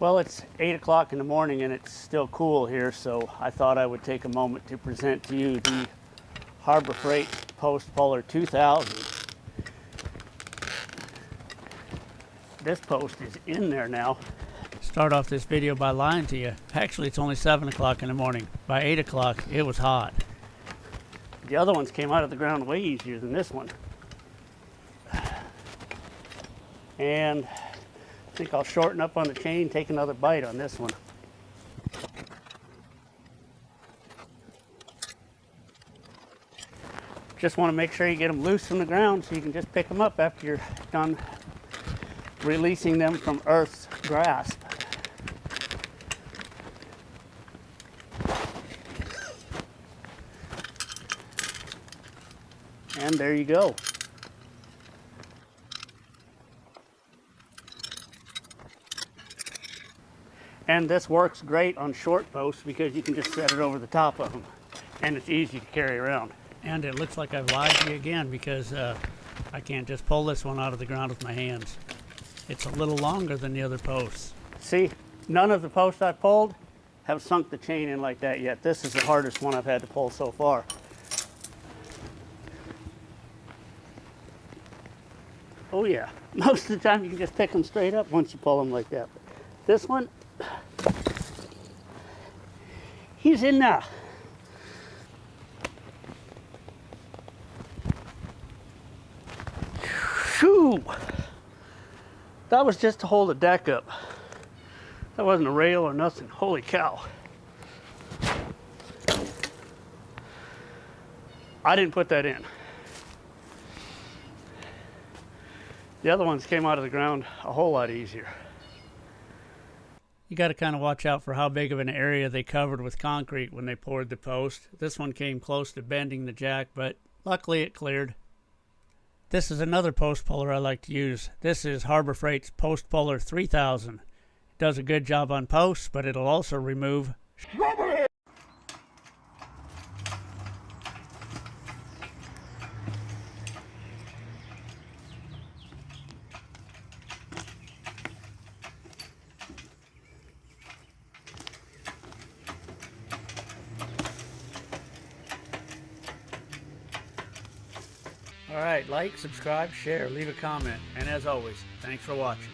Well, it's 8 o'clock in the morning and it's still cool here, so I thought I would take a moment to present to you the Harbor Freight Post Puller 2000. This post is in there now. Start off this video by lying to you. Actually, it's only 7 o'clock in the morning. By 8 o'clock, it was hot. The other ones came out of the ground way easier than this one. And I think I'll shorten up on the chain, take another bite on this one. Just want to make sure you get them loose from the ground so you can just pick them up after you're done releasing them from Earth's grasp. And there you go. And this works great on short posts because you can just set it over the top of them and it's easy to carry around. And it looks like I've lied to you again because I can't just pull this one out of the ground with my hands. It's a little longer than the other posts. See, none of the posts I pulled have sunk the chain in like that yet. This is the hardest one I've had to pull so far. Oh yeah, most of the time you can just pick them straight up once you pull them like that. But this one, he's in there. Whew. That was just to hold the deck up. That wasn't a rail or nothing. Holy cow. I didn't put that in. The other ones came out of the ground a whole lot easier. You got to kind of watch out for how big of an area they covered with concrete when they poured the post. This one came close to bending the jack, but luckily it cleared. This is another post puller I like to use. This is Harbor Freight's Post Puller 3000. It does a good job on posts, but it'll also remove shrubbery. All right, like, subscribe, share, leave a comment, and as always, thanks for watching.